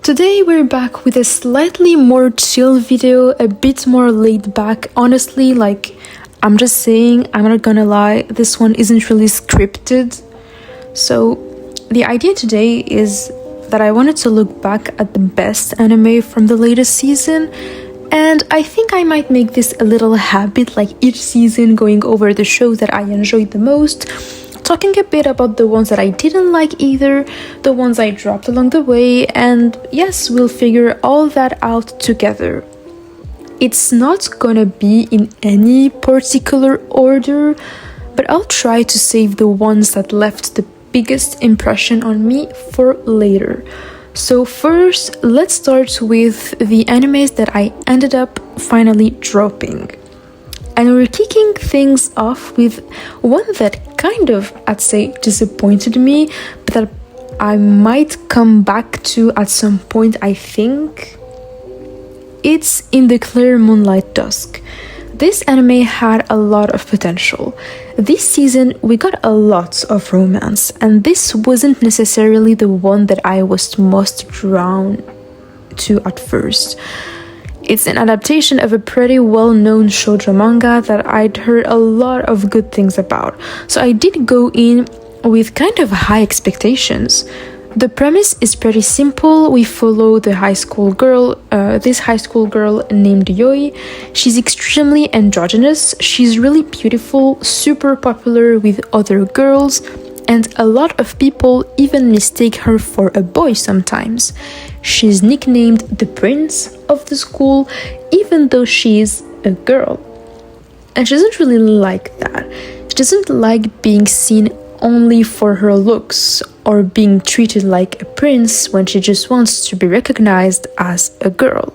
Today we're back with a slightly more chill video, a bit more laid back. Honestly, I'm just saying, I'm not gonna lie, this one isn't really scripted. So the idea today is that I wanted to look back at the best anime from the latest season, and I think I might make this a little habit, like each season going over the shows that I enjoyed the most, talking a bit about the ones that I didn't like either, the ones I dropped along the way, and yes, we'll figure all that out together. It's not gonna be in any particular order, but I'll try to save the ones that left the biggest impression on me for later. So first, let's start with the animes that I ended up finally dropping. And we're kicking things off with one that kind of, I'd say, disappointed me, but that I might come back to at some point, I think. It's In the Clear Moonlight Dusk. This anime had a lot of potential. This season, we got a lot of romance, and this wasn't necessarily the one that I was most drawn to at first. It's an adaptation of a pretty well-known shoujo manga that I'd heard a lot of good things about, so I did go in with kind of high expectations. The premise is pretty simple. We follow this high school girl named Yoi. She's extremely androgynous, she's really beautiful, super popular with other girls, and a lot of people even mistake her for a boy sometimes. She's nicknamed the prince of the school, even though she's a girl. And she doesn't really like that. She doesn't like being seen only for her looks or being treated like a prince when she just wants to be recognized as a girl.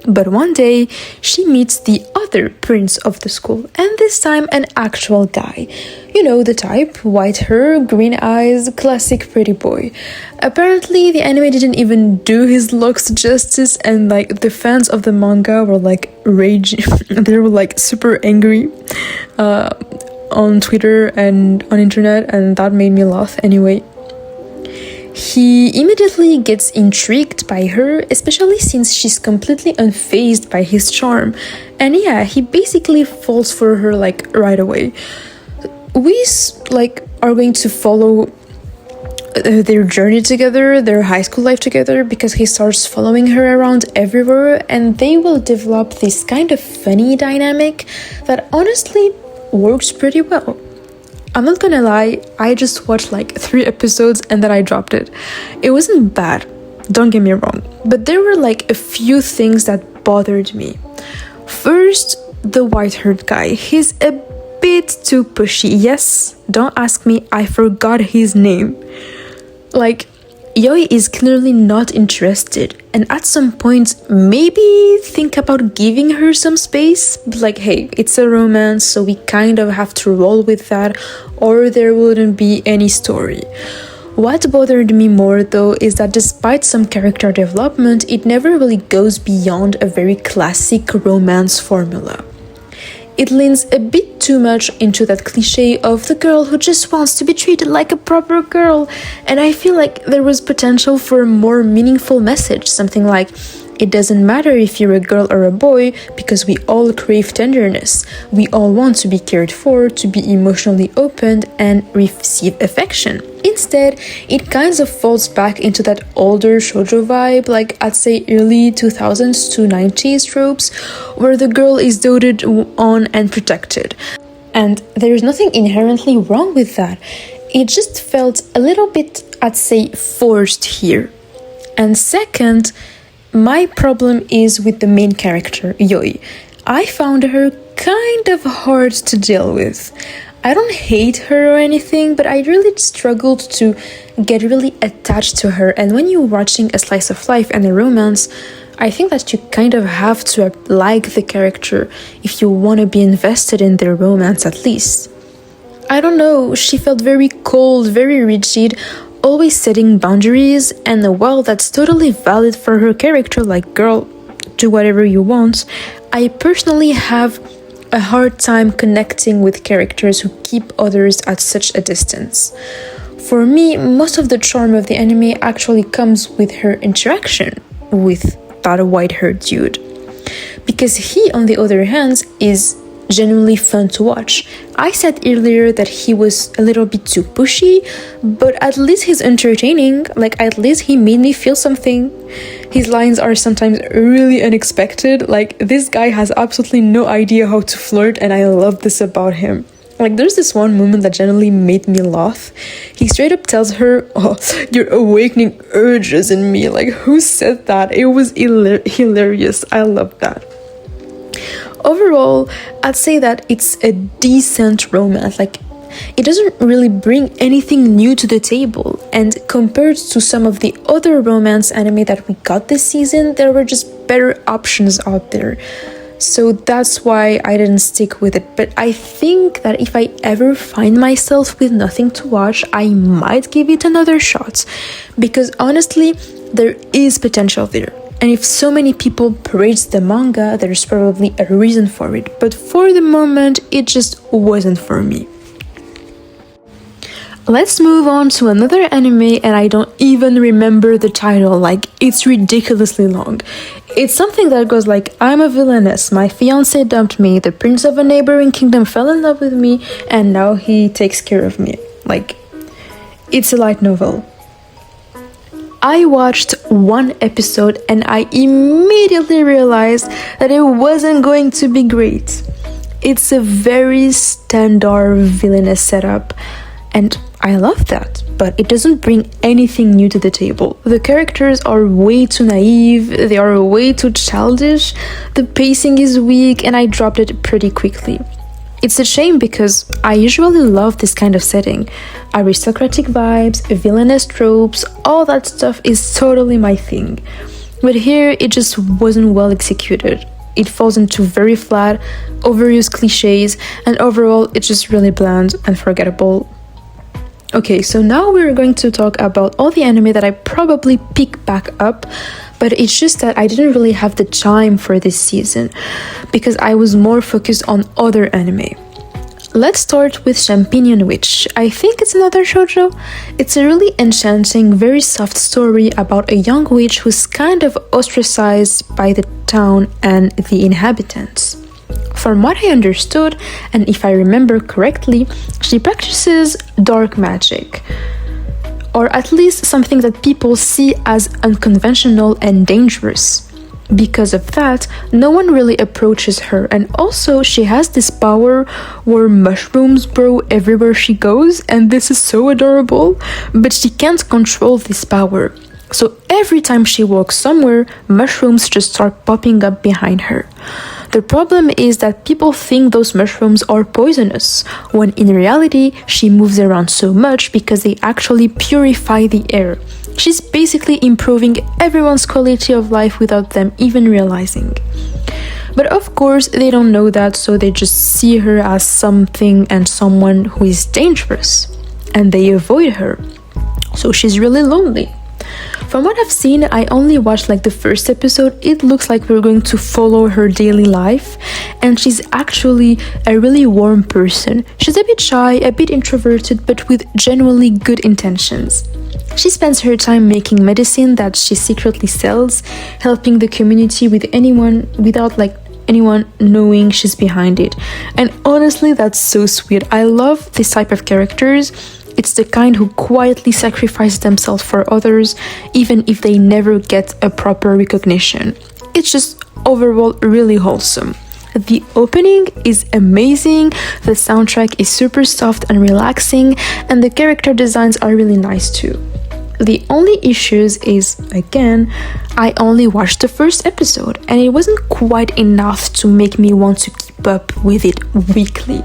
But one day, she meets the other prince of the school, and this time an actual guy. You know the type, white hair, green eyes, classic pretty boy. Apparently, the anime didn't even do his looks justice, and the fans of the manga were raging. They were super angry on Twitter and on internet, and that made me laugh anyway. He immediately gets intrigued by her, especially since she's completely unfazed by his charm. And yeah, he basically falls for her right away. We are going to follow their journey together, their high school life together, because he starts following her around everywhere, and they will develop this kind of funny dynamic that honestly works pretty well. I'm not gonna lie, I just watched 3 episodes and then I dropped it. It wasn't bad, don't get me wrong, but there were a few things that bothered me. First, the white-haired guy. He's a bit too pushy. Yes, don't ask me, I forgot his name. Yoi is clearly not interested, and at some point, maybe think about giving her some space. Hey, it's a romance, so we kind of have to roll with that, or there wouldn't be any story. What bothered me more, though, is that despite some character development, it never really goes beyond a very classic romance formula. It leans a bit too much into that cliche of the girl who just wants to be treated like a proper girl, and I feel like there was potential for a more meaningful message, something like, it doesn't matter if you're a girl or a boy, because we all crave tenderness. We all want to be cared for, to be emotionally opened, and receive affection. Instead, it kind of falls back into that older shoujo vibe, I'd say early 2000s to 90s tropes, where the girl is doted on and protected. And there's nothing inherently wrong with that. It just felt a little bit, I'd say, forced here. And second, my problem is with the main character, Yoi. I found her kind of hard to deal with. I don't hate her or anything, but I really struggled to get really attached to her. And when you're watching a slice of life and a romance, I think that you kind of have to like the character if you want to be invested in their romance at least. I don't know, she felt very cold, very rigid, always setting boundaries, and while that's totally valid for her character, girl, do whatever you want, I personally have a hard time connecting with characters who keep others at such a distance. For me, most of the charm of the anime actually comes with her interaction with that white-haired dude. Because he, on the other hand, is genuinely fun to watch. I said earlier that he was a little bit too pushy, but at least he's entertaining. Like, at least he made me feel something. His lines are sometimes really unexpected. Like, this guy has absolutely no idea how to flirt, and I love this about him. Like, there's this one moment that genuinely made me laugh. He straight up tells her, "Oh, you're awakening urges in me." Like, who said that? It was hilarious. I love that. Overall, I'd say that it's a decent romance. Like, it doesn't really bring anything new to the table, and compared to some of the other romance anime that we got this season, there were just better options out there. So that's why I didn't stick with it. But I think that if I ever find myself with nothing to watch, I might give it another shot, because honestly, there is potential there. And if so many people praise the manga, there's probably a reason for it. But for the moment, it just wasn't for me. Let's move on to another anime, and I don't even remember the title. Like, it's ridiculously long. It's something that goes like, I'm a villainess, my fiance dumped me, the prince of a neighboring kingdom fell in love with me, and now he takes care of me. Like, it's a light novel. I watched one episode and I immediately realized that it wasn't going to be great. It's a very standard villainous setup, and I love that, but it doesn't bring anything new to the table. The characters are way too naive, they are way too childish, the pacing is weak, and I dropped it pretty quickly. It's a shame because I usually love this kind of setting. Aristocratic vibes, villainous tropes, all that stuff is totally my thing. But here, it just wasn't well executed. It falls into very flat, overused cliches, and overall, it's just really bland and forgettable. Okay, so now we're going to talk about all the anime that I probably pick back up, but it's just that I didn't really have the time for this season because I was more focused on other anime. Let's start with Champignon Witch. I think it's another shoujo. It's a really enchanting, very soft story about a young witch who's kind of ostracized by the town and the inhabitants. From what I understood, and if I remember correctly, she practices dark magic, or at least something that people see as unconventional and dangerous. Because of that, no one really approaches her, and also she has this power where mushrooms grow everywhere she goes, and this is so adorable, but she can't control this power. So every time she walks somewhere, mushrooms just start popping up behind her. The problem is that people think those mushrooms are poisonous, when in reality, she moves around so much because they actually purify the air. She's basically improving everyone's quality of life without them even realizing. But of course, they don't know that, so they just see her as something and someone who is dangerous, and they avoid her. So she's really lonely. From what I've seen, I only watched like the first episode. It looks like we're going to follow her daily life, and she's actually a really warm person. She's a bit shy, a bit introverted, but with genuinely good intentions. She spends her time making medicine that she secretly sells, helping the community with anyone without anyone knowing she's behind it. And honestly, that's so sweet. I love this type of characters. It's the kind who quietly sacrifice themselves for others, even if they never get a proper recognition. It's just overall really wholesome. The opening is amazing, the soundtrack is super soft and relaxing, and the character designs are really nice too. The only issues is, again, I only watched the first episode, and it wasn't quite enough to make me want to keep up with it weekly.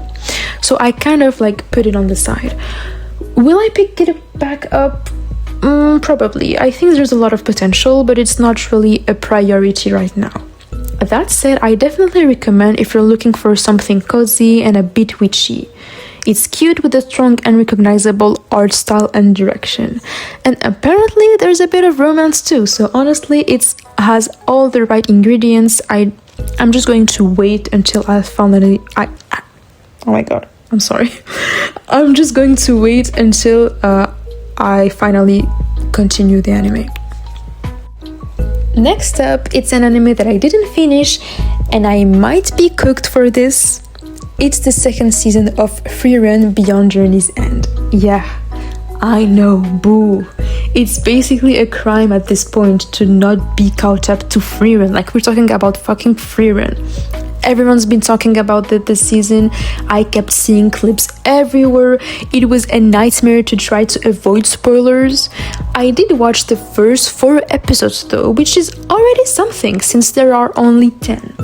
So I kind of put it on the side. Will I pick it back up? Probably. I think there's a lot of potential, but it's not really a priority right now. That said, I definitely recommend if you're looking for something cozy and a bit witchy. It's cute with a strong and recognizable art style and direction. And apparently there's a bit of romance too, so honestly it has all the right ingredients. I'm just going to wait until I finally... oh my god, I'm sorry. I'm just going to wait until I finally continue the anime. Next up, it's an anime that I didn't finish, and I might be cooked for this. It's the second season of Frieren Beyond Journey's End. Yeah, I know, boo. It's basically a crime at this point to not be caught up to Frieren. Like, we're talking about fucking Frieren. Everyone's been talking about it this season. I kept seeing clips everywhere. It was a nightmare to try to avoid spoilers. I did watch the first 4 episodes though, which is already something since there are only 10.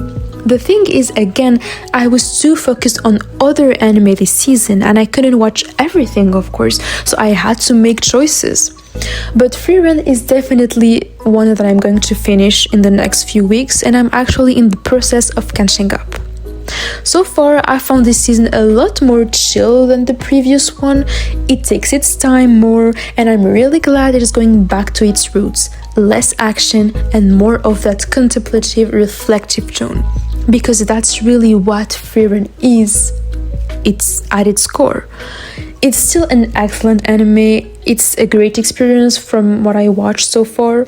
The thing is, again, I was too focused on other anime this season and I couldn't watch everything, of course, so I had to make choices. But Frieren is definitely one that I'm going to finish in the next few weeks, and I'm actually in the process of catching up. So far, I found this season a lot more chill than the previous one. It takes its time more, and I'm really glad it is going back to its roots. Less action and more of that contemplative, reflective tone. Because that's really what Frieren is. It's at its core. It's still an excellent anime. It's a great experience from what I watched so far.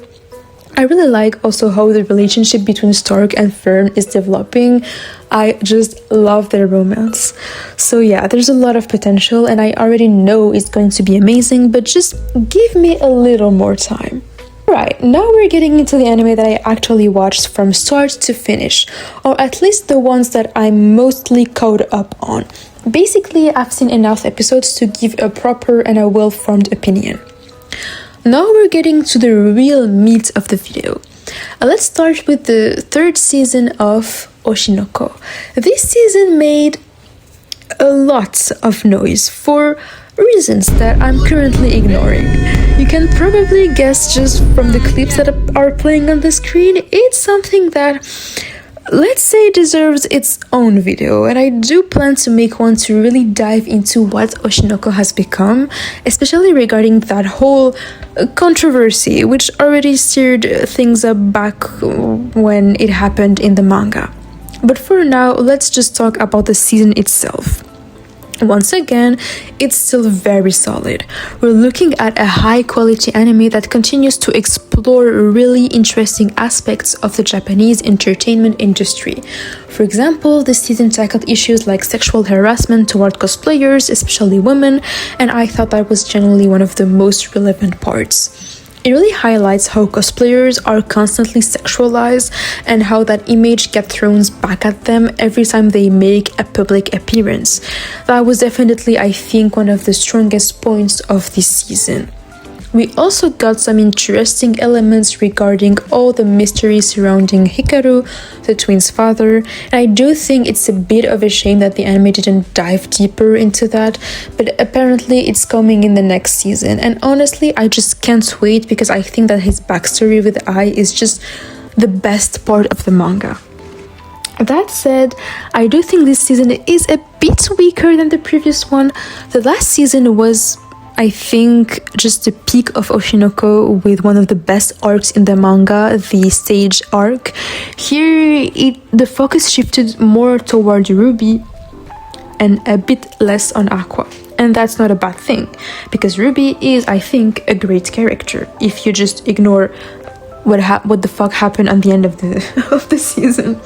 I really like also how the relationship between Stark and Fern is developing. I just love their romance. So yeah, there's a lot of potential and I already know it's going to be amazing, but just give me a little more time. Right, now we're getting into the anime that I actually watched from start to finish, or at least the ones that I'm mostly caught up on. Basically, I've seen enough episodes to give a proper and a well-formed opinion. Now we're getting to the real meat of the video. Let's start with the 3rd season of Oshinoko. This season made a lot of noise for reasons that I'm currently ignoring. You can probably guess just from the clips that are playing on the screen, it's something that, let's say, deserves its own video, and I do plan to make one to really dive into what Oshinoko has become, especially regarding that whole controversy which already stirred things up back when it happened in the manga. But for now, let's just talk about the season itself. Once again, it's still very solid. We're looking at a high-quality anime that continues to explore really interesting aspects of the Japanese entertainment industry. For example, this season tackled issues like sexual harassment toward cosplayers, especially women, and I thought that was generally one of the most relevant parts. It really highlights how cosplayers are constantly sexualized and how that image gets thrown back at them every time they make a public appearance. That was definitely, I think, one of the strongest points of this season. We also got some interesting elements regarding all the mystery surrounding Hikaru, the twins' father, and I do think it's a bit of a shame that the anime didn't dive deeper into that, but apparently it's coming in the next season, and honestly, I just can't wait because I think that his backstory with Ai is just the best part of the manga. That said, I do think this season is a bit weaker than the previous one. The last season was, I think, just the peak of Oshinoko with one of the best arcs in the manga, the stage arc. Here, the focus shifted more toward Ruby and a bit less on Aqua. And that's not a bad thing, because Ruby is, I think, a great character, if you just ignore what the fuck happened at the end of the season.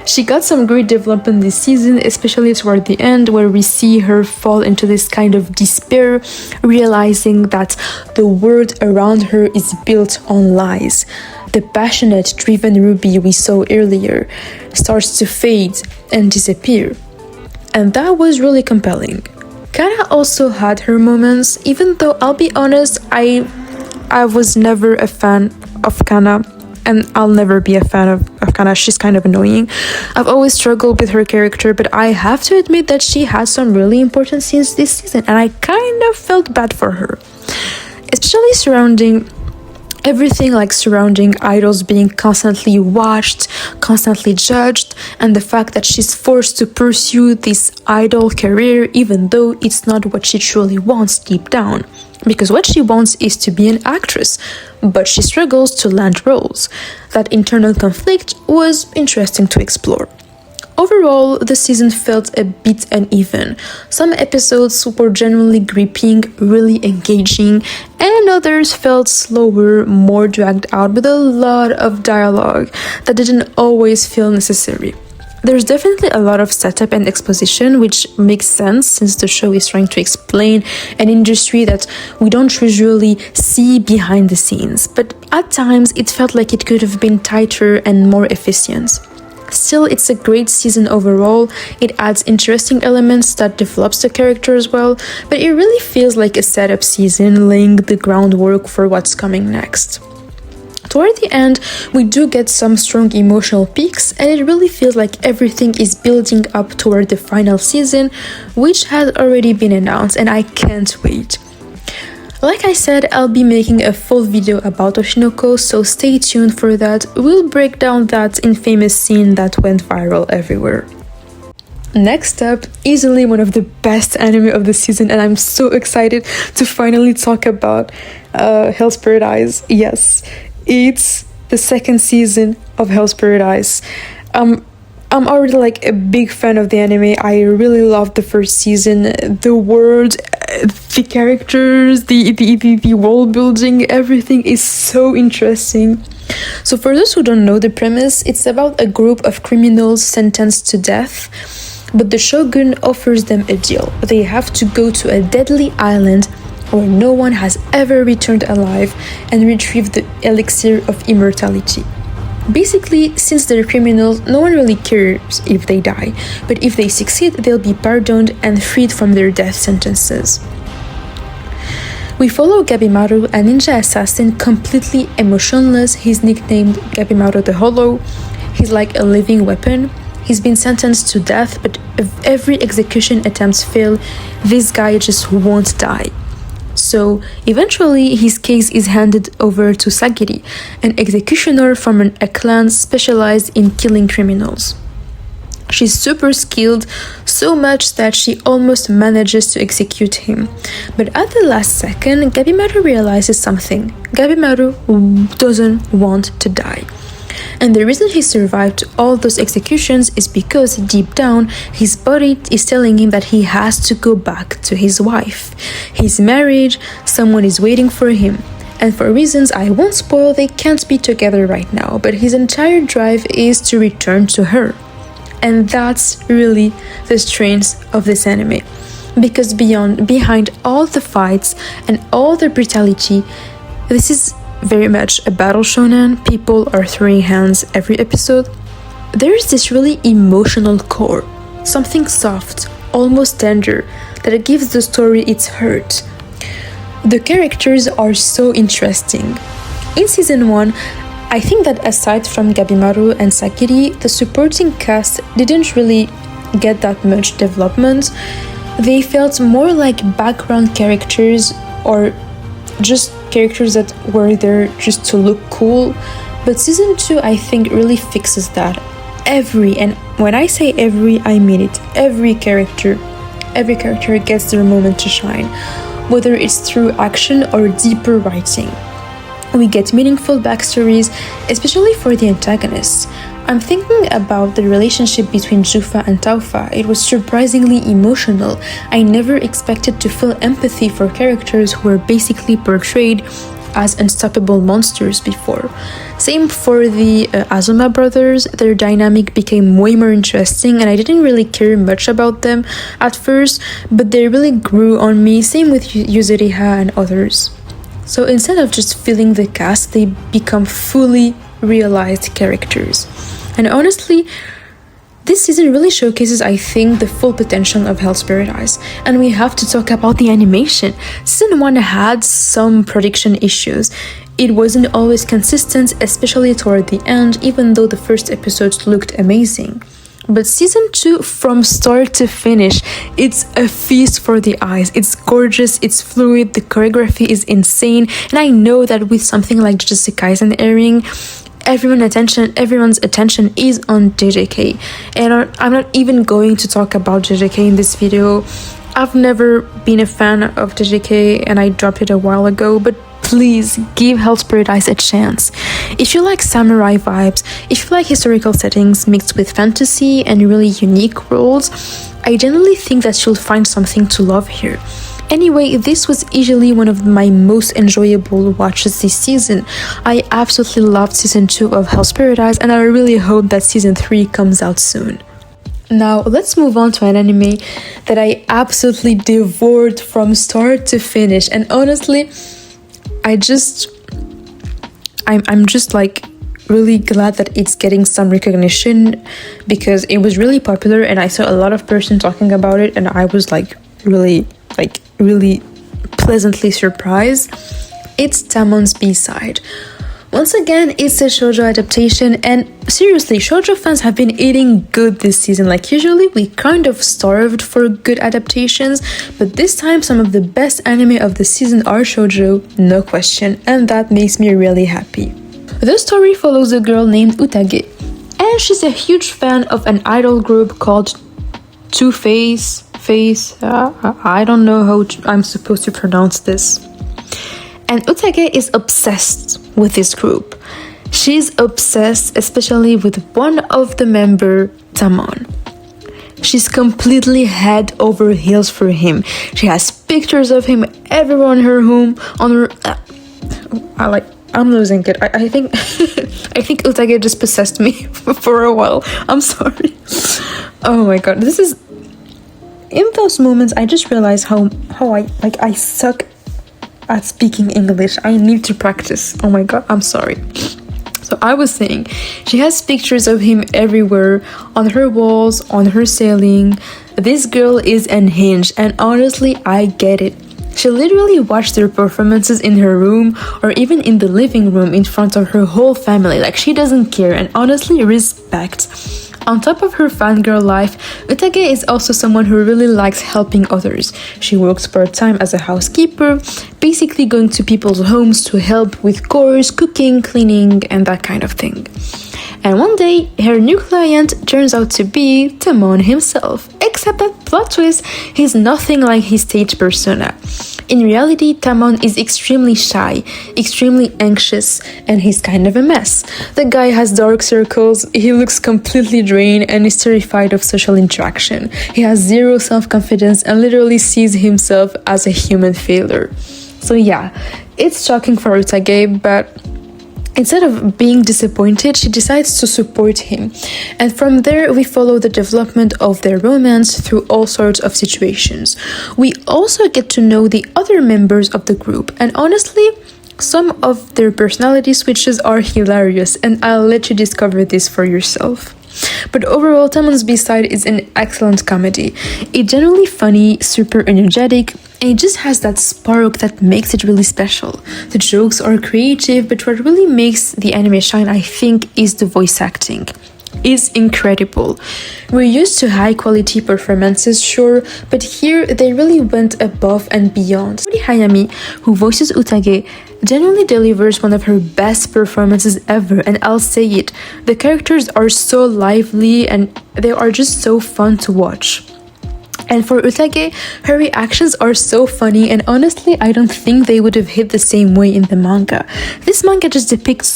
She got some great development this season, especially toward the end, where we see her fall into this kind of despair, realizing that the world around her is built on lies. The passionate, driven Ruby we saw earlier starts to fade and disappear. And that was really compelling. Kana also had her moments, even though I'll be honest, I was never a fan of Kana. And I'll never be a fan of Kana. She's kind of annoying. I've always struggled with her character, but I have to admit that she had some really important scenes this season, and I kind of felt bad for her. Especially surrounding idols being constantly watched, constantly judged, and the fact that she's forced to pursue this idol career even though it's not what she truly wants deep down. Because what she wants is to be an actress, but she struggles to land roles. That internal conflict was interesting to explore. Overall, the season felt a bit uneven. Some episodes were genuinely gripping, really engaging, and others felt slower, more dragged out with a lot of dialogue that didn't always feel necessary. There's definitely a lot of setup and exposition, which makes sense since the show is trying to explain an industry that we don't usually see behind the scenes. But at times, it felt like it could have been tighter and more efficient. Still, it's a great season overall. It adds interesting elements that develops the character as well, but it really feels like a setup season, laying the groundwork for what's coming next. Toward the end, we do get some strong emotional peaks, and it really feels like everything is building up toward the final season, which has already been announced, and I can't wait. Like I said, I'll be making a full video about Oshinoko, so stay tuned for that. We'll break down that infamous scene that went viral everywhere. Next up, easily one of the best anime of the season, and I'm so excited to finally talk about Hell's Paradise. Yes, it's the second season of Hell's Paradise. I'm already like a big fan of the anime. I really loved the first season. The world, the characters, the world building, everything is so interesting. So for those who don't know the premise, it's about a group of criminals sentenced to death, but the shogun offers them a deal. They have to go to a deadly island where no one has ever returned alive and retrieve the elixir of immortality. Basically, since they're criminals, no one really cares if they die, but if they succeed, they'll be pardoned and freed from their death sentences. We follow Gabimaru, a ninja assassin, completely emotionless. He's nicknamed Gabimaru the Hollow. He's like a living weapon. He's been sentenced to death, but if every execution attempts fail, this guy just won't die. So eventually his case is handed over to Sagiri, an executioner from a clan specialized in killing criminals. She's super skilled, so much that she almost manages to execute him. But at the last second, Gabimaru realizes something. Gabimaru doesn't want to die. And the reason he survived all those executions is because deep down, his body is telling him that he has to go back to his wife. He's married, someone is waiting for him. And for reasons I won't spoil, they can't be together right now, but his entire drive is to return to her. And that's really the strength of this anime. Because behind all the fights and all the brutality, this is very much a battle shonen. People are throwing hands every episode. There's this really emotional core, something soft, almost tender, that gives the story its hurt. The characters are so interesting. In season 1, I think that aside from Gabimaru and Sagiri, the supporting cast didn't really get that much development. They felt more like background characters or just characters that were there just to look cool. But season 2, I think, really fixes that. And when I say every, I mean it. Every character gets their moment to shine, whether it's through action or deeper writing. We get meaningful backstories, especially for the antagonists. I'm thinking about the relationship between Jufa and Taufa. It was surprisingly emotional. I never expected to feel empathy for characters who were basically portrayed as unstoppable monsters before. Same for the Azuma brothers. Their dynamic became way more interesting, and I didn't really care much about them at first, but they really grew on me. Same with Yuzuriha and others. So instead of just filling the cast, they become fully realized characters. And honestly, this season really showcases, I think, the full potential of Hell's Paradise. And we have to talk about the animation. Season 1 had some production issues. It wasn't always consistent, especially toward the end, even though the first episodes looked amazing. But season 2, from start to finish, it's a feast for the eyes. It's gorgeous, it's fluid, the choreography is insane, and I know that with something like Jujutsu Kaisen airing, everyone's attention is on JJK. And I'm not even going to talk about JJK in this video. I've never been a fan of JJK and I dropped it a while ago, but please give Hell's Paradise a chance. If you like samurai vibes, if you like historical settings mixed with fantasy and really unique worlds, I genuinely think that you'll find something to love here. Anyway, this was easily one of my most enjoyable watches this season. I absolutely loved season 2 of Hell's Paradise, and I really hope that season 3 comes out soon. Now, let's move on to an anime that I absolutely devoured from start to finish. And honestly, I'm just like really glad that it's getting some recognition, because it was really popular and I saw a lot of person talking about it, and I was like really pleasantly surprised. It's Tamon's B-side. Once again, it's a shoujo adaptation, and seriously, shoujo fans have been eating good this season. Like, usually we kind of starved for good adaptations, but this time some of the best anime of the season are shoujo, no question, and that makes me really happy. The story follows a girl named Utage, and she's a huge fan of an idol group called I don't know how I'm supposed to pronounce this. And Utage is obsessed with this group. She's obsessed especially with one of the member, Tamon. She's completely head over heels for him. She has pictures of him everywhere on her home, I'm losing it. I think I think Utage just possessed me for a while. I'm sorry. Oh my god, this is, in those moments I just realize how I suck at speaking English. I need to practice. Oh my god, I'm sorry. So I was saying, she has pictures of him everywhere, on her walls, on her ceiling. This girl is unhinged, and honestly, I get it. She literally watched their performances in her room or even in the living room in front of her whole family. Like, she doesn't care, and honestly, respect. On top of her fangirl life, Utage is also someone who really likes helping others. She works part-time as a housekeeper, basically going to people's homes to help with chores, cooking, cleaning, and that kind of thing. And one day, her new client turns out to be Tamon himself. Except that, plot twist, he's nothing like his stage persona. In reality, Tamon is extremely shy, extremely anxious, and he's kind of a mess. The guy has dark circles, he looks completely drained, and is terrified of social interaction. He has zero self-confidence and literally sees himself as a human failure. So yeah, it's shocking for Utage, but instead of being disappointed, she decides to support him. And from there, we follow the development of their romance through all sorts of situations. We also get to know the other members of the group, and honestly, some of their personality switches are hilarious, and I'll let you discover this for yourself. But overall, Tamon's B-side is an excellent comedy. It's generally funny, super energetic, and it just has that spark that makes it really special. The jokes are creative, but what really makes the anime shine, I think, is the voice acting. Is incredible. We're used to high quality performances, sure, but here they really went above and beyond. Hayami, who voices Utage, genuinely delivers one of her best performances ever, and I'll say it, the characters are so lively and they are just so fun to watch. And for Utage, her reactions are so funny, and honestly, I don't think they would have hit the same way in the manga. This manga just depicts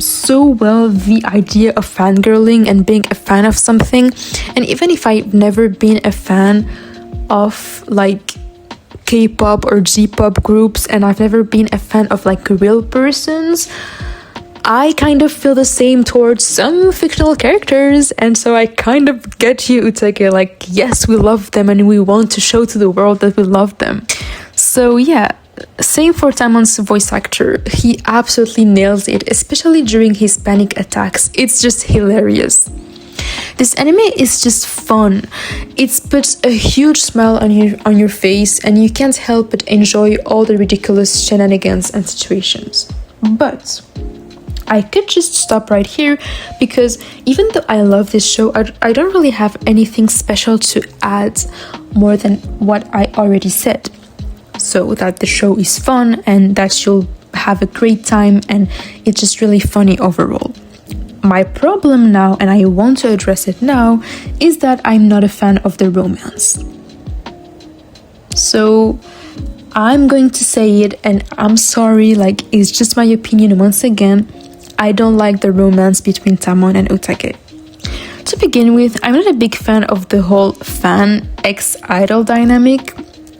so well the idea of fangirling and being a fan of something. And even if I've never been a fan of like K-pop or J-pop groups, and I've never been a fan of like real persons, I kind of feel the same towards some fictional characters, and so I kind of get you, Utage, like, yes, we love them and we want to show to the world that we love them. So yeah, same for Tamon's voice actor. He absolutely nails it, especially during his panic attacks. It's just hilarious. This anime is just fun. It puts a huge smile on your face, and you can't help but enjoy all the ridiculous shenanigans and situations. But I could just stop right here, because even though I love this show, I don't really have anything special to add more than what I already said. So that the show is fun and that you'll have a great time, and it's just really funny overall. My problem now, and I want to address it now, is that I'm not a fan of the romance. So I'm going to say it, and I'm sorry, like, it's just my opinion once again. I don't like the romance between Tamon and Utage. To begin with, I'm not a big fan of the whole fan ex-idol dynamic.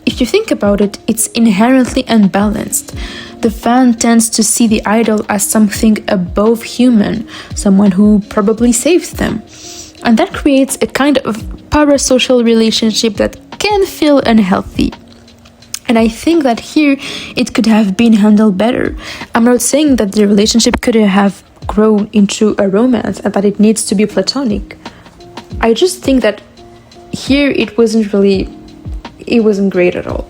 If you think about it, it's inherently unbalanced. The fan tends to see the idol as something above human, someone who probably saved them. And that creates a kind of parasocial relationship that can feel unhealthy. And I think that here it could have been handled better. I'm not saying that the relationship couldn't have grown into a romance and that it needs to be platonic. I just think that here it wasn't great at all.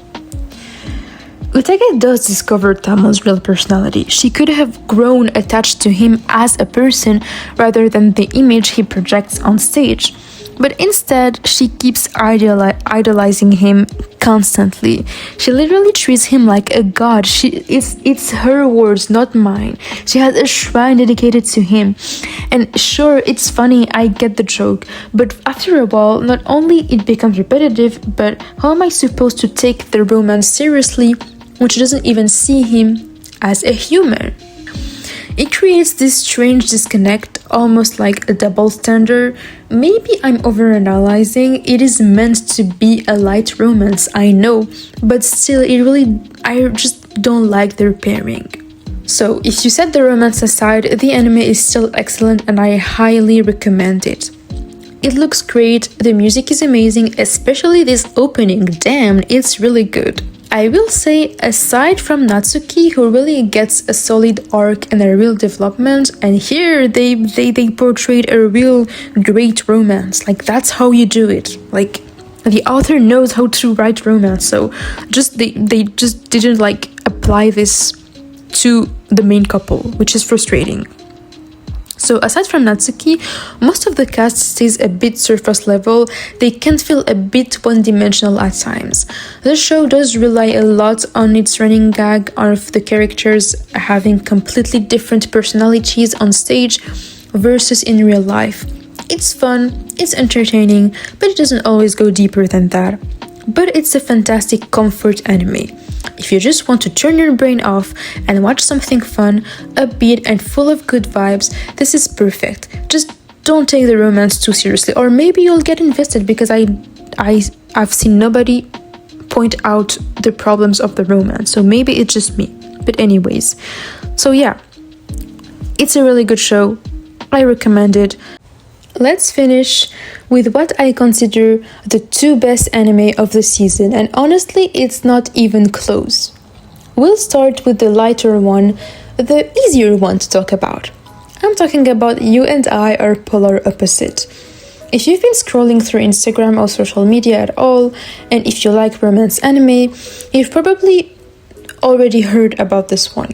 Utage does discover Tamon's real personality. She could have grown attached to him as a person rather than the image he projects on stage. But instead, she keeps idolizing him constantly. She literally treats him like a god. It's her words, not mine. She has a shrine dedicated to him. And sure, it's funny, I get the joke. But after a while, not only it becomes repetitive, but how am I supposed to take the romance seriously when she doesn't even see him as a human? It creates this strange disconnect, almost like a double standard. Maybe I'm overanalyzing. It is meant to be a light romance, I know, but still, I just don't like their pairing. So, if you set the romance aside, the anime is still excellent and I highly recommend it. It looks great, the music is amazing, especially this opening, damn, it's really good. I will say, aside from Natsuki, who really gets a solid arc and a real development, and here they portrayed a real great romance. Like, that's how you do it. Like, the author knows how to write romance, so they just didn't like apply this to the main couple, which is frustrating. So aside from Natsuki, most of the cast stays a bit surface level. They can feel a bit one-dimensional at times. The show does rely a lot on its running gag of the characters having completely different personalities on stage versus in real life. It's fun, it's entertaining, but it doesn't always go deeper than that. But it's a fantastic comfort anime. If you just want to turn your brain off and watch something fun, upbeat, and full of good vibes, this is perfect. Just don't take the romance too seriously, or maybe you'll get invested because I've seen nobody point out the problems of the romance, so maybe it's just me. But anyways, so yeah, it's a really good show. I recommend it. Let's finish with what I consider the two best anime of the season, and honestly, it's not even close. We'll start with the lighter one, the easier one to talk about. I'm talking about You and I Are Polar Opposite. If you've been scrolling through Instagram or social media at all, and if you like romance anime, you've probably already heard about this one.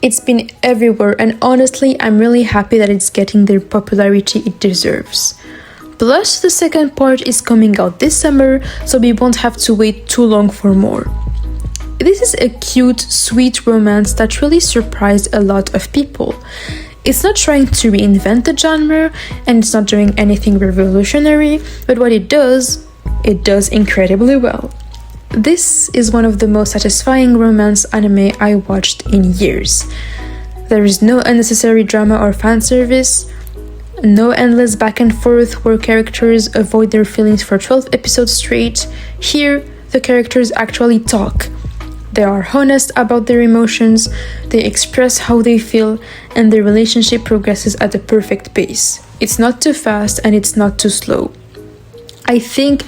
It's been everywhere, and honestly, I'm really happy that it's getting the popularity it deserves. Plus, the second part is coming out this summer, so we won't have to wait too long for more. This is a cute, sweet romance that really surprised a lot of people. It's not trying to reinvent the genre, and it's not doing anything revolutionary, but what it does incredibly well. This is one of the most satisfying romance anime I watched in years. There is no unnecessary drama or fan service, no endless back and forth where characters avoid their feelings for 12 episodes straight. Here, the characters actually talk. They are honest about their emotions, they express how they feel, and their relationship progresses at the perfect pace. It's not too fast and it's not too slow. I think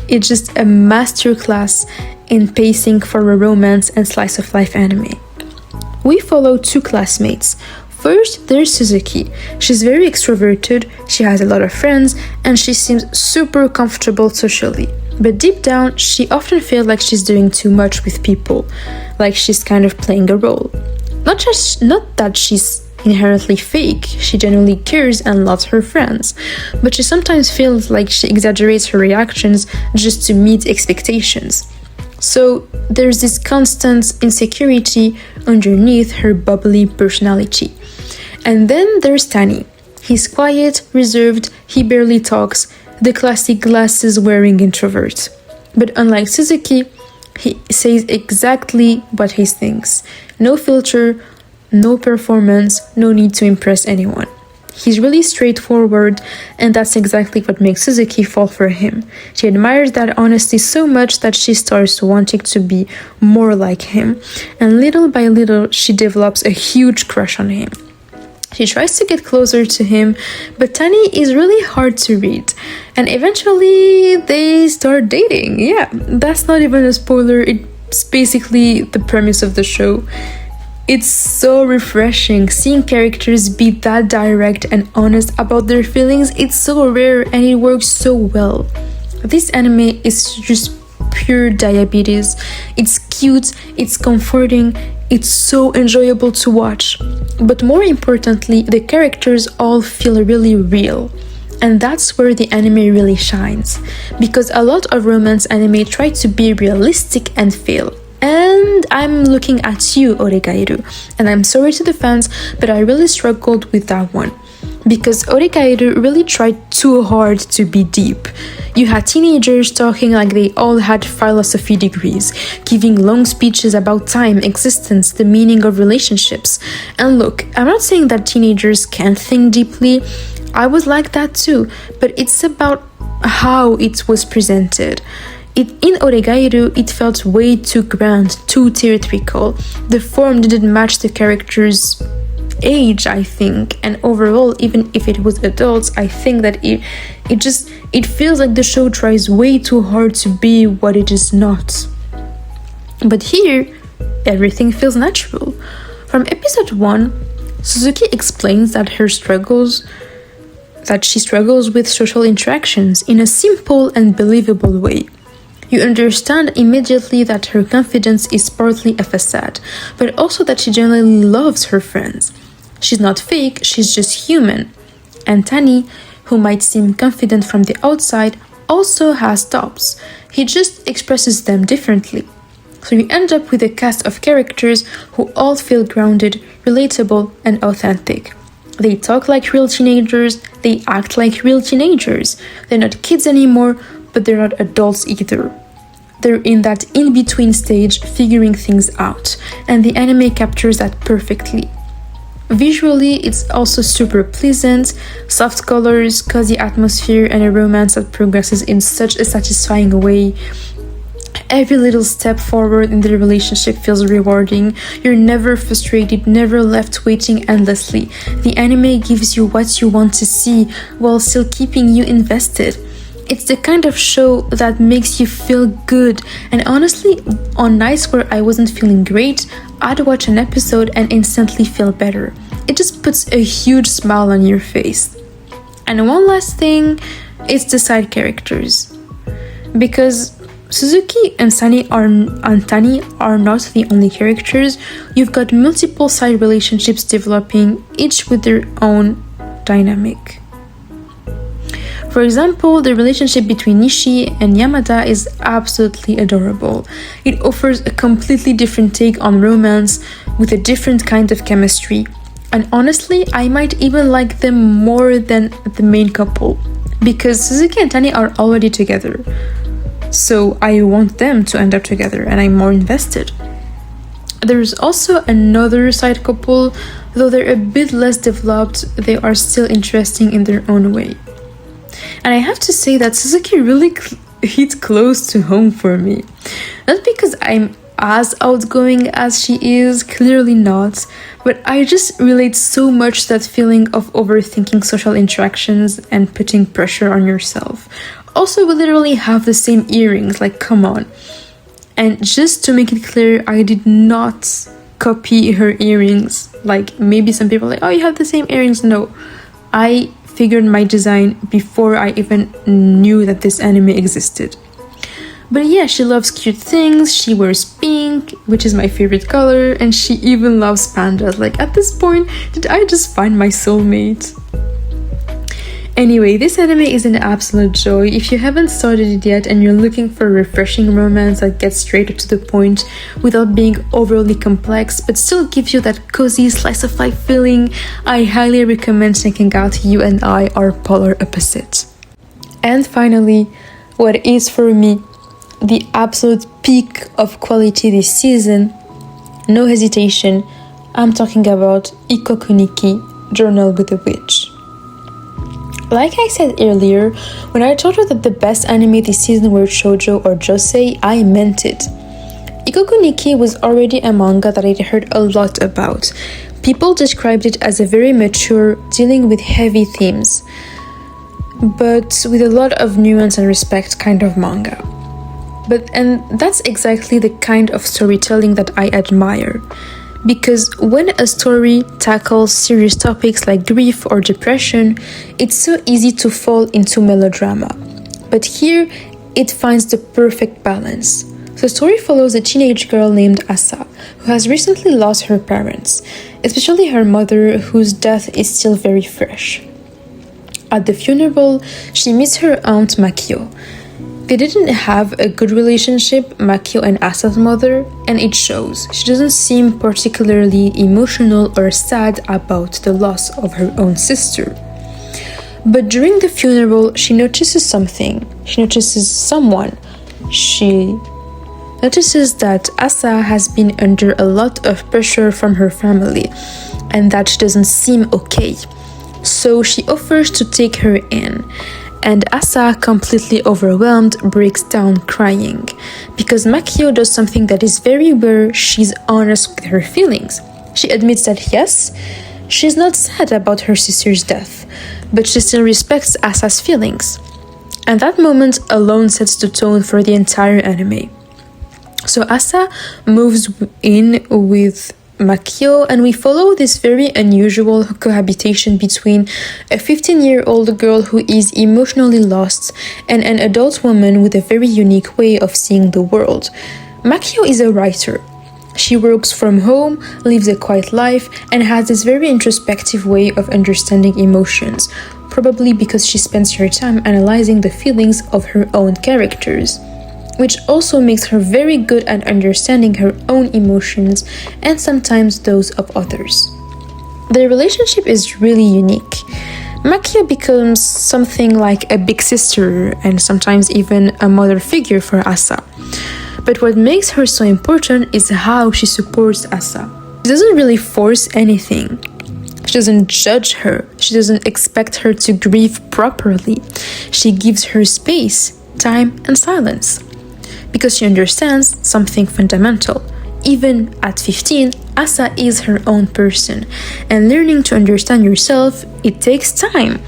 it's just a masterclass in pacing for a romance and slice of life anime. We follow two classmates. First, there's Suzuki. She's very extroverted, she has a lot of friends, and she seems super comfortable socially. But deep down, she often feels like she's doing too much with people, like she's kind of playing a role. Not that she's inherently fake, she genuinely cares and loves her friends, but she sometimes feels like she exaggerates her reactions just to meet expectations. So there's this constant insecurity underneath her bubbly personality. And then there's Tani. He's quiet, reserved, he barely talks, the classic glasses-wearing introvert. But unlike Suzuki, He says exactly what he thinks. No filter, no performance, no need to impress anyone. He's really straightforward, and that's exactly what makes Suzuki fall for him. She admires that honesty so much that she starts wanting to be more like him, and little by little she develops a huge crush on him. She tries to get closer to him, but Tani is really hard to read, and eventually they start dating. Yeah, that's not even a spoiler, it's basically the premise of the show. It's so refreshing seeing characters be that direct and honest about their feelings. It's so rare and it works so well. This anime is just pure diabetes. It's cute, it's comforting, it's so enjoyable to watch. But more importantly, the characters all feel really real. And that's where the anime really shines. Because a lot of romance anime try to be realistic and fail. And I'm looking at you, Oregairu. And I'm sorry to the fans, but I really struggled with that one. Because Oregairu really tried too hard to be deep. You had teenagers talking like they all had philosophy degrees, giving long speeches about time, existence, the meaning of relationships. And look, I'm not saying that teenagers can't think deeply. I was like that too, but it's about how it was presented. In Oregairu, it felt way too grand, too theatrical. The form didn't match the characters' age, I think, and overall, even if it was adults, I think that it feels like the show tries way too hard to be what it is not. But here, everything feels natural. From episode 1, Suzuki explains that she struggles with social interactions in a simple and believable way. You understand immediately that her confidence is partly a facade, but also that she genuinely loves her friends. She's not fake, she's just human. And Tani, who might seem confident from the outside, also has doubts. He just expresses them differently. So you end up with a cast of characters who all feel grounded, relatable, and authentic. They talk like real teenagers, they act like real teenagers. They're not kids anymore, but they're not adults either. They're in that in-between stage, figuring things out, and the anime captures that perfectly. Visually, it's also super pleasant, soft colors, cozy atmosphere, and a romance that progresses in such a satisfying way. Every little step forward in the relationship feels rewarding. You're never frustrated, never left waiting endlessly. The anime gives you what you want to see while still keeping you invested. It's the kind of show that makes you feel good, and honestly, on nights where I wasn't feeling great, I'd watch an episode and instantly feel better. It just puts a huge smile on your face. And one last thing, it's the side characters. Because Suzuki and Tani are not the only characters. You've got multiple side relationships developing, each with their own dynamic. For example, the relationship between Nishi and Yamada is absolutely adorable. It offers a completely different take on romance with a different kind of chemistry. And honestly, I might even like them more than the main couple, because Suzuki and Tani are already together. So I want them to end up together and I'm more invested. There's also another side couple, though they're a bit less developed, they are still interesting in their own way. And I have to say that Suzuki really hit close to home for me. Not because I'm as outgoing as she is, clearly not, but I just relate so much to that feeling of overthinking social interactions and putting pressure on yourself. Also, we literally have the same earrings, like come on. And just to make it clear, I did not copy her earrings. Like maybe some people are like, oh, you have the same earrings. No, I figured my design before I even knew that this anime existed. But yeah, she loves cute things, she wears pink, which is my favorite color, and she even loves pandas. Like at this point, did I just find my soulmate? Anyway, this anime is an absolute joy. If you haven't started it yet and you're looking for a refreshing romance that gets straight to the point without being overly complex but still gives you that cozy slice of life feeling, I highly recommend checking out You and I Are Polar Opposites. And finally, what is for me the absolute peak of quality this season, no hesitation, I'm talking about Ikokuniki, Journal with a Witch. Like I said earlier, when I told you that the best anime this season were shoujo or josei, I meant it. Ikokuniki was already a manga that I'd heard a lot about. People described it as a very mature, dealing with heavy themes, but with a lot of nuance and respect kind of manga. And that's exactly the kind of storytelling that I admire. Because when a story tackles serious topics like grief or depression, it's so easy to fall into melodrama. But here, it finds the perfect balance. The story follows a teenage girl named Asa, who has recently lost her parents, especially her mother, whose death is still very fresh. At the funeral, she meets her aunt Makio. They didn't have a good relationship, Makio and Asa's mother, and it shows. She doesn't seem particularly emotional or sad about the loss of her own sister. But during the funeral, she notices something. She notices someone. She notices that Asa has been under a lot of pressure from her family, and that she doesn't seem okay. So she offers to take her in. And Asa, completely overwhelmed, breaks down crying, because Makio does something that is very rare. She's honest with her feelings. She admits that yes, she's not sad about her sister's death, but she still respects Asa's feelings. And that moment alone sets the tone for the entire anime. So Asa moves in with Makio, and we follow this very unusual cohabitation between a 15-year-old girl who is emotionally lost and an adult woman with a very unique way of seeing the world. Makio is a writer. She works from home, lives a quiet life, and has this very introspective way of understanding emotions, probably because she spends her time analyzing the feelings of her own characters, which also makes her very good at understanding her own emotions and sometimes those of others. Their relationship is really unique. Makio becomes something like a big sister and sometimes even a mother figure for Asa. But what makes her so important is how she supports Asa. She doesn't really force anything. She doesn't judge her. She doesn't expect her to grieve properly. She gives her space, time, and silence, because she understands something fundamental. Even at 15, Asa is her own person, and learning to understand yourself, it takes time.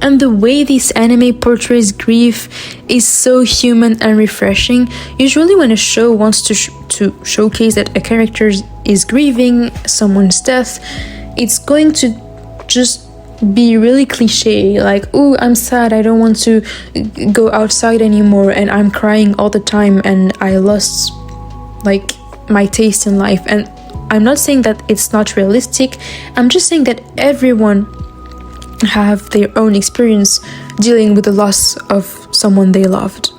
And the way this anime portrays grief is so human and refreshing. Usually when a show wants to showcase that a character is grieving someone's death, it's going to just be really cliche, like, oh, I'm sad, I don't want to go outside anymore, and I'm crying all the time, and I lost like my taste in life. And I'm not saying that it's not realistic, I'm just saying that everyone have their own experience dealing with the loss of someone they loved.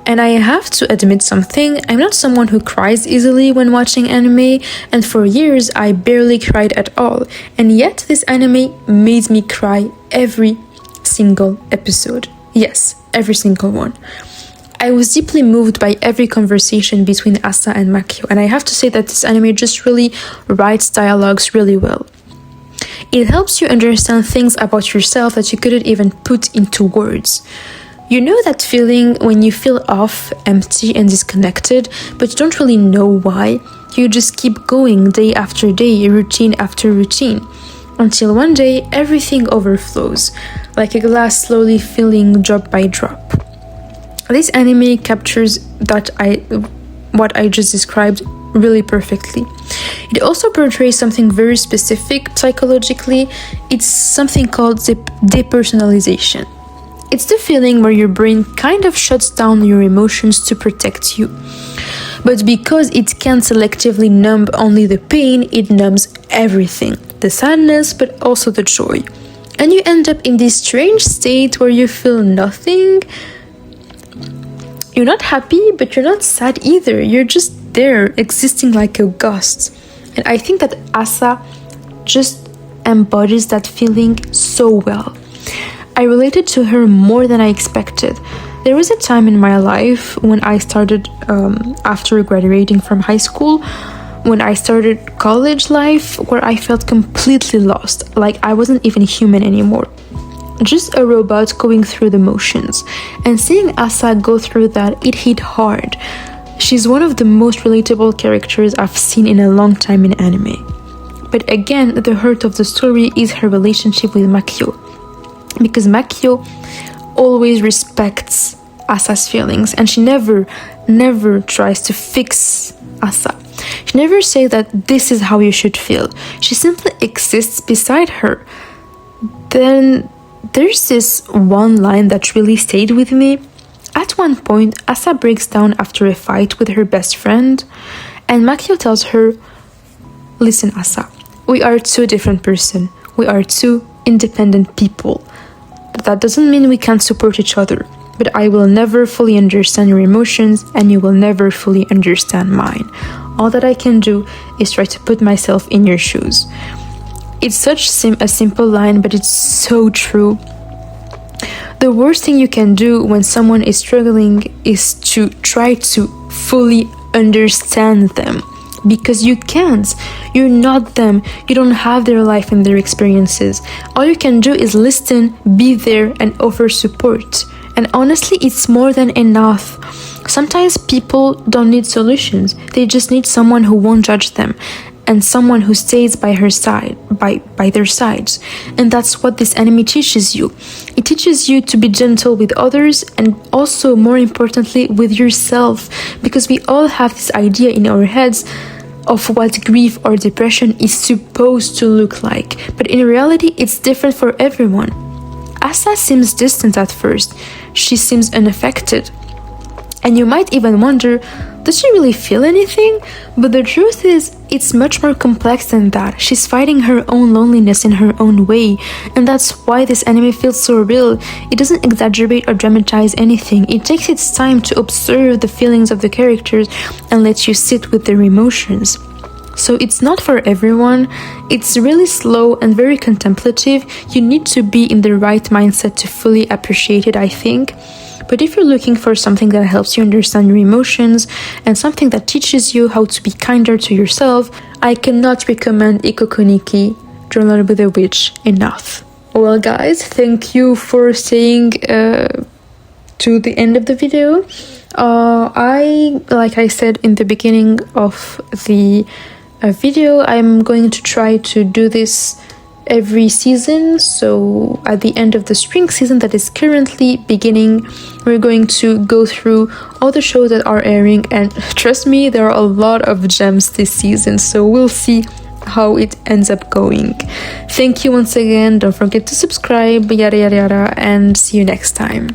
And I have to admit something, I'm not someone who cries easily when watching anime, and for years I barely cried at all, and yet this anime made me cry every single episode. Yes, every single one. I was deeply moved by every conversation between Asa and Makio, and I have to say that this anime just really writes dialogues really well. It helps you understand things about yourself that you couldn't even put into words. You know that feeling when you feel off, empty, and disconnected, but you don't really know why? You just keep going day after day, routine after routine, until one day everything overflows, like a glass slowly filling drop by drop. This anime captures what I just described really perfectly. It also portrays something very specific psychologically. It's something called depersonalization. It's the feeling where your brain kind of shuts down your emotions to protect you. But because it can selectively numb only the pain, it numbs everything, the sadness, but also the joy. And you end up in this strange state where you feel nothing. You're not happy, but you're not sad either. You're just there, existing like a ghost. And I think that Asa just embodies that feeling so well. I related to her more than I expected. There was a time in my life when I started, after graduating from high school, when I started college life, where I felt completely lost, like I wasn't even human anymore. Just a robot going through the motions. And seeing Asa go through that, it hit hard. She's one of the most relatable characters I've seen in a long time in anime. But again, the heart of the story is her relationship with Makio. Because Makio always respects Asa's feelings, and she never tries to fix Asa. She never says that this is how you should feel. She simply exists beside her. Then there's this one line that really stayed with me. At one point, Asa breaks down after a fight with her best friend, and Makio tells her, "Listen, Asa, we are two different persons. We are two independent people. That doesn't mean we can't support each other, but I will never fully understand your emotions, and you will never fully understand mine. All that I can do is try to put myself in your shoes." It's such a simple line, but it's so true. The worst thing you can do when someone is struggling is to try to fully understand them. Because you can't. You're not them. You don't have their life and their experiences. All you can do is listen, be there, and offer support. And honestly, it's more than enough. Sometimes people don't need solutions. They just need someone who won't judge them, and someone who stays by her side, by their sides. And that's what this anime teaches you. It teaches you to be gentle with others, and also, more importantly, with yourself. Because we all have this idea in our heads of what grief or depression is supposed to look like. But in reality, it's different for everyone. Asa seems distant at first. She seems unaffected. And you might even wonder, does she really feel anything? But the truth is, it's much more complex than that. She's fighting her own loneliness in her own way. And that's why this anime feels so real. It doesn't exaggerate or dramatize anything. It takes its time to observe the feelings of the characters and lets you sit with their emotions. So it's not for everyone. It's really slow and very contemplative. You need to be in the right mindset to fully appreciate it, I think. But if you're looking for something that helps you understand your emotions and something that teaches you how to be kinder to yourself, I cannot recommend Ikokuniki, Journal with a Witch, enough. Well guys, thank you for staying to the end of the video. Like I said in the beginning of the video, I'm going to try to do this every season. So at the end of the spring season that is currently beginning, we're going to go through all the shows that are airing, and trust me, there are a lot of gems this season, so we'll see how it ends up going. Thank you once again. Don't forget to subscribe, yada yada yada, and see you next time.